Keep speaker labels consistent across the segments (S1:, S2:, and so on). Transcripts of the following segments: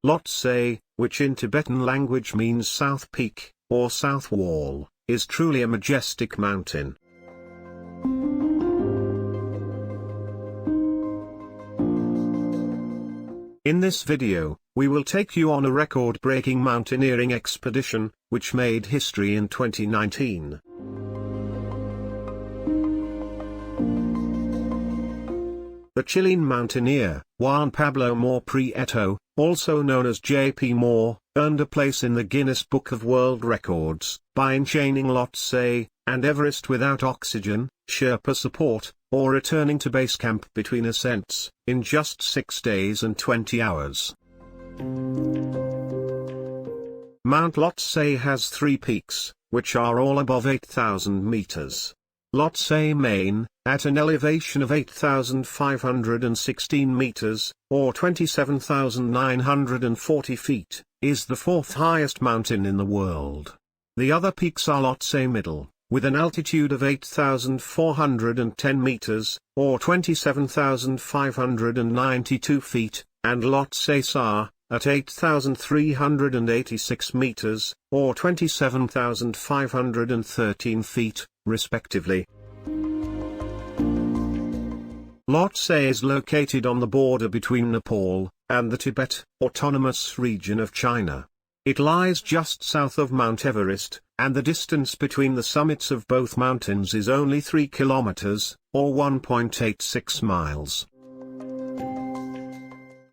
S1: Lhotse, which in Tibetan language means South Peak, or South Wall, is truly a majestic mountain. In this video, we will take you on a record-breaking mountaineering expedition, which made history in 2019. The Chilean mountaineer, Juan Pablo Moore Prieto, also known as J.P. Moore, earned a place in the Guinness Book of World Records by enchaining Lhotse and Everest without oxygen, Sherpa support, or returning to base camp between ascents, in just 6 days and 20 hours. Mount Lhotse has 3 peaks, which are all above 8,000 meters. Lhotse Main, at an elevation of 8,516 meters, or 27,940 feet, is the 4th highest mountain in the world. The other peaks are Lhotse Middle, with an altitude of 8,410 meters, or 27,592 feet, and Lhotse Sa, at 8,386 meters, or 27,513 feet, respectively. Lhotse is located on the border between Nepal and the Tibet Autonomous Region of China. It lies just south of Mount Everest, and the distance between the summits of both mountains is only 3 kilometers, or 1.86 miles.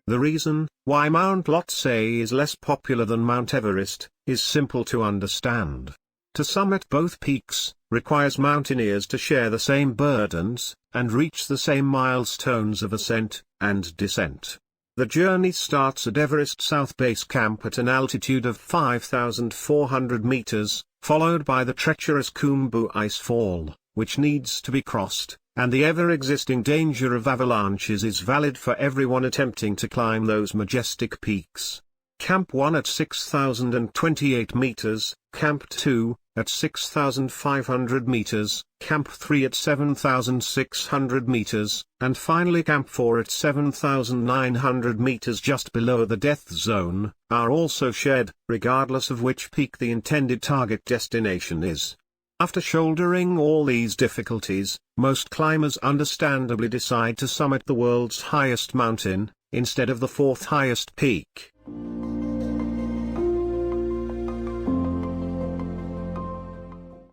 S1: The reason why Mount Lhotse is less popular than Mount Everest is simple to understand. To summit both peaks requires mountaineers to share the same burdens and reach the same milestones of ascent and descent. The journey starts at Everest South Base Camp at an altitude of 5,400 meters, followed by the treacherous Khumbu Ice Fall, which needs to be crossed, and the ever-existing danger of avalanches is valid for everyone attempting to climb those majestic peaks. Camp 1 at 6,028 meters, Camp 2 at 6,500 meters, Camp 3 at 7,600 meters, and finally Camp 4 at 7,900 meters just below the death zone, are also shared, regardless of which peak the intended target destination is. After shouldering all these difficulties, most climbers understandably decide to summit the world's highest mountain, instead of the 4th highest peak.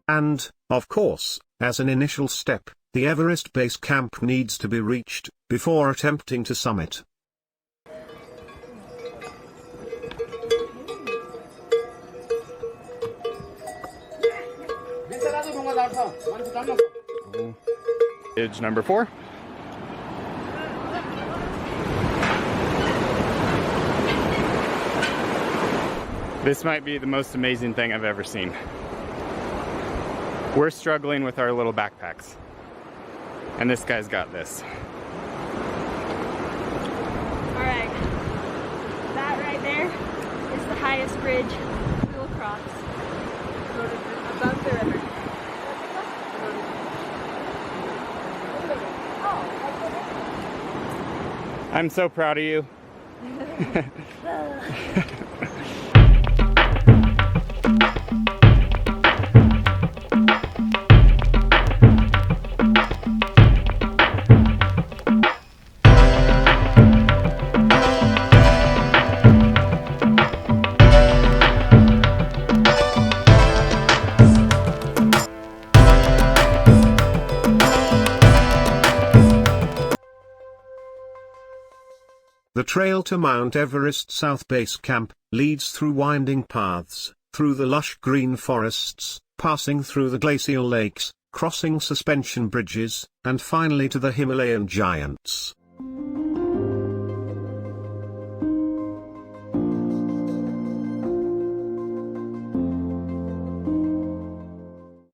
S1: And, of course, as an initial step, the Everest Base Camp needs to be reached, before attempting to summit.
S2: Stage number 4. This might be the most amazing thing I've ever seen. We're struggling with our little backpacks, and this guy's got this.
S3: Alright, that right there is the highest bridge we will cross above the river.
S2: I'm so proud of you.
S1: The trail to Mount Everest South Base Camp leads through winding paths, through the lush green forests, passing through the glacial lakes, crossing suspension bridges, and finally to the Himalayan giants.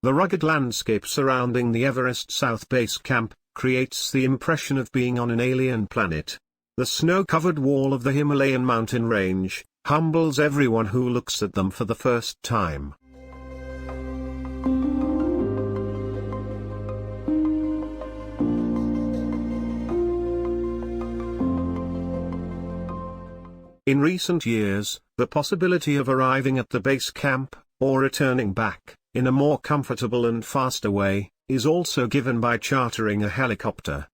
S1: The rugged landscape surrounding the Everest South Base Camp creates the impression of being on an alien planet. The snow-covered wall of the Himalayan mountain range humbles everyone who looks at them for the first time. In recent years, the possibility of arriving at the base camp, or returning back, in a more comfortable and faster way, is also given by chartering a helicopter.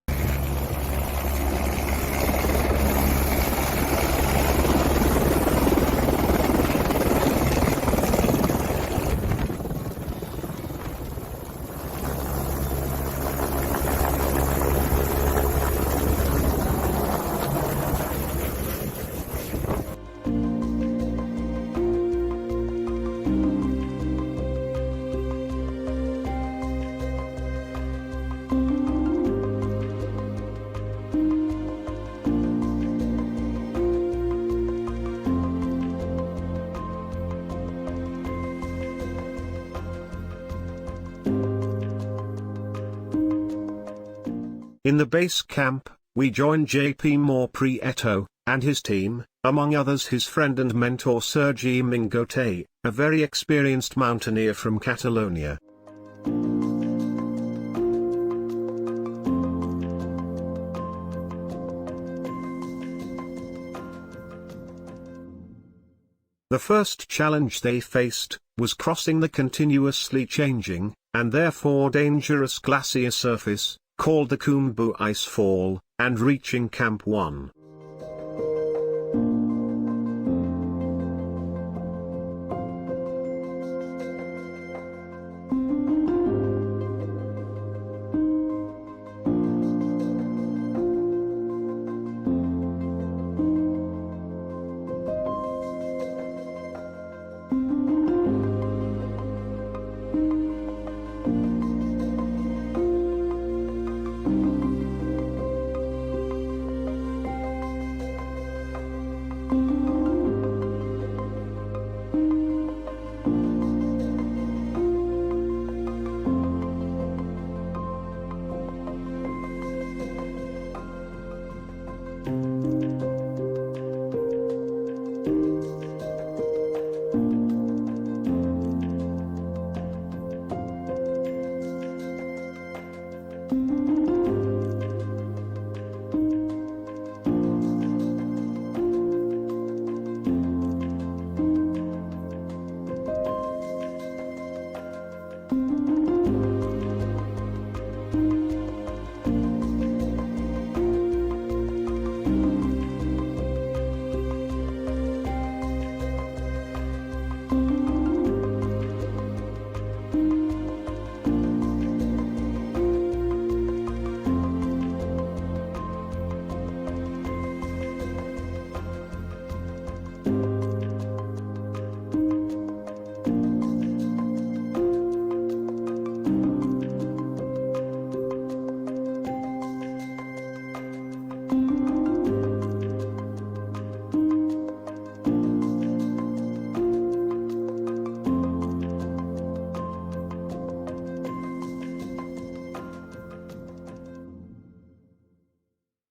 S1: In the base camp, we join JP Prieto and his team, among others his friend and mentor Sergi Mingote, a very experienced mountaineer from Catalonia. The first challenge they faced was crossing the continuously changing, and therefore dangerous glacier surface, called the Khumbu Ice Fall, and reaching Camp 1.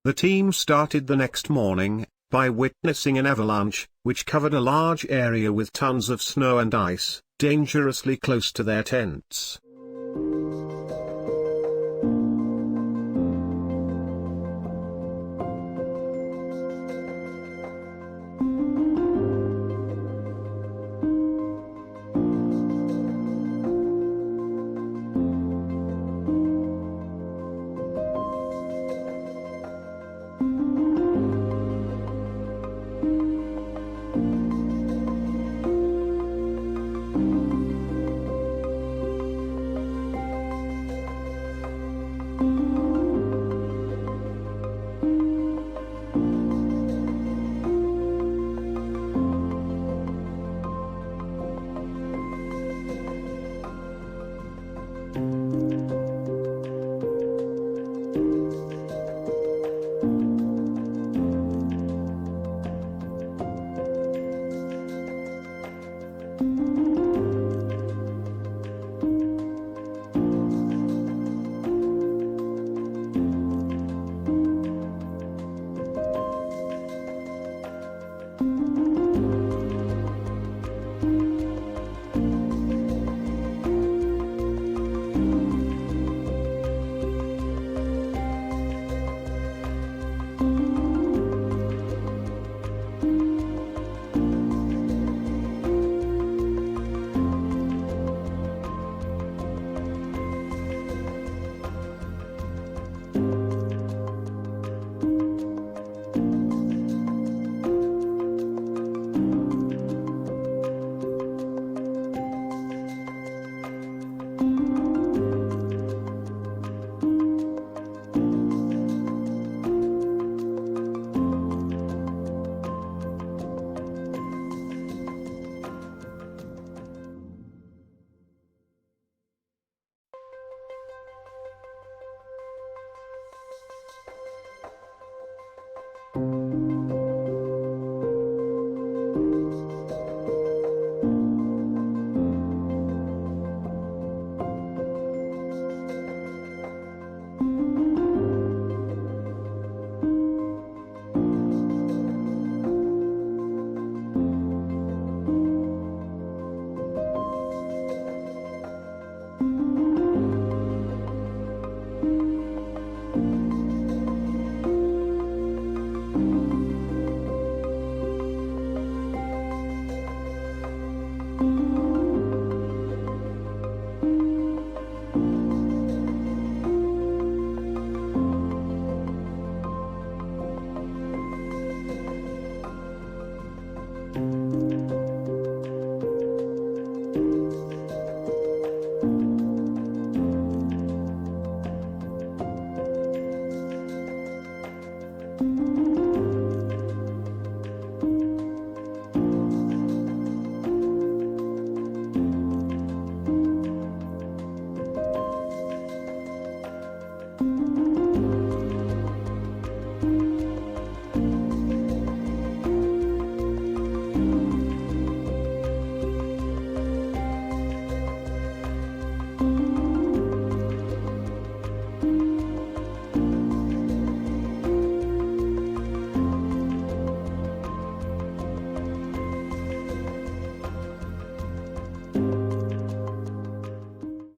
S1: The team started the next morning, by witnessing an avalanche, which covered a large area with tons of snow and ice, dangerously close to their tents.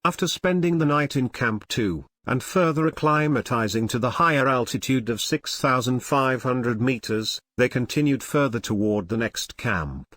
S1: After spending the night in Camp 2, and further acclimatizing to the higher altitude of 6,500 meters, they continued further toward the next camp.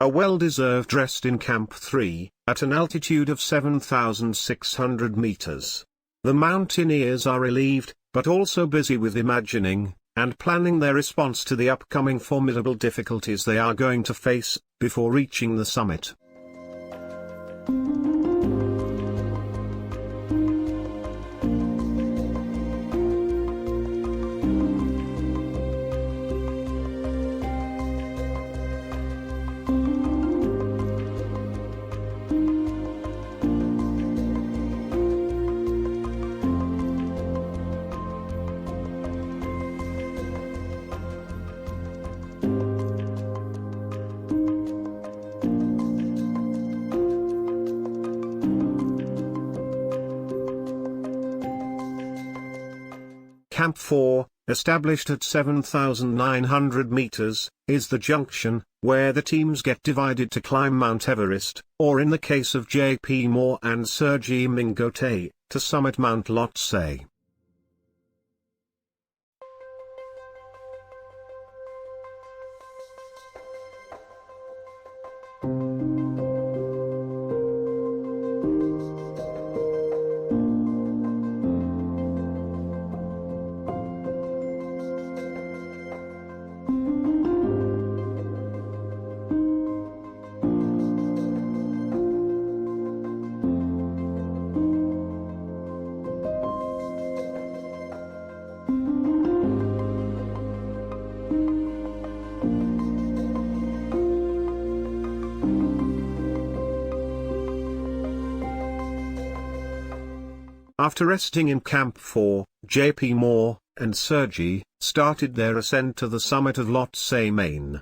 S1: A well-deserved rest in Camp 3, at an altitude of 7,600 meters. The mountaineers are relieved, but also busy with imagining and planning their response to the upcoming formidable difficulties they are going to face before reaching the summit. Camp 4, established at 7,900 meters, is the junction where the teams get divided to climb Mount Everest, or in the case of J.P. Moore and Sergei Mingote, to summit Mount Lhotse. After resting in Camp 4, J.P. Moore and Sergei started their ascent to the summit of Lhotse, Maine.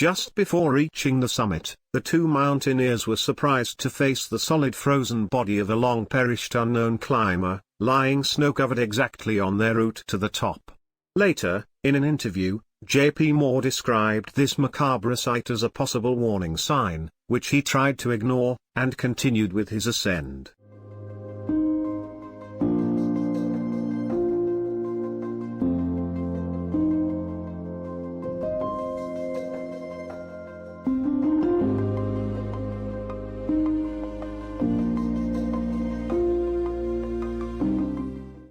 S1: Just before reaching the summit, the two mountaineers were surprised to face the solid frozen body of a long-perished unknown climber, lying snow-covered exactly on their route to the top. Later, in an interview, J.P. Moore described this macabre sight as a possible warning sign, which he tried to ignore, and continued with his ascent.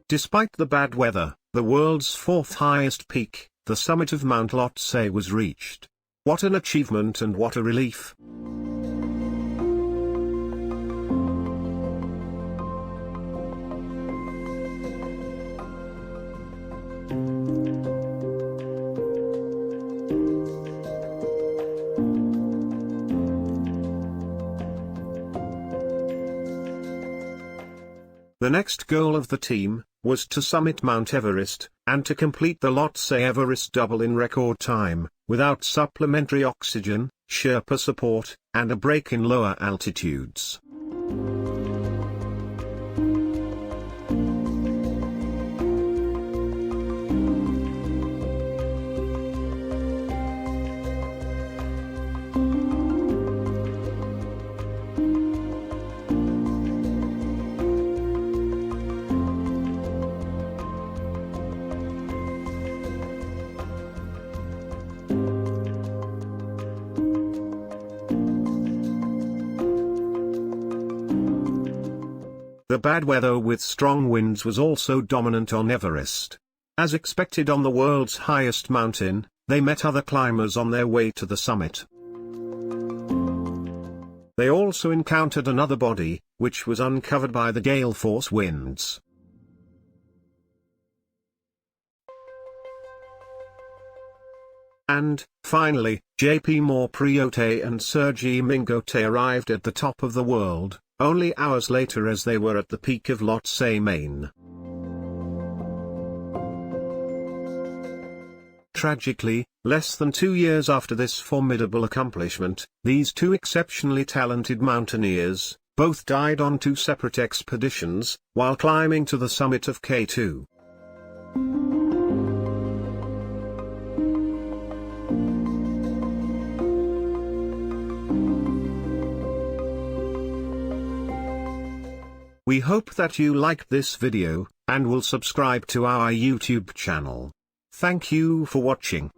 S1: Despite the bad weather, the world's fourth highest peak, the summit of Mount Lhotse, was reached. What an achievement and what a relief! The next goal of the team was to summit Mount Everest, and to complete the Lhotse Everest double in record time, without supplementary oxygen, Sherpa support, and a break in lower altitudes. The bad weather with strong winds was also dominant on Everest. As expected on the world's highest mountain, they met other climbers on their way to the summit. They also encountered another body, which was uncovered by the gale force winds. And, finally, J.P. Moore Priote and Sergei Mingote arrived at the top of the world, only hours later as they were at the peak of Lhotse, Maine. Tragically, less than 2 years after this formidable accomplishment, these two exceptionally talented mountaineers, both died on two separate expeditions, while climbing to the summit of K2. We hope that you liked this video, and will subscribe to our YouTube channel. Thank you for watching.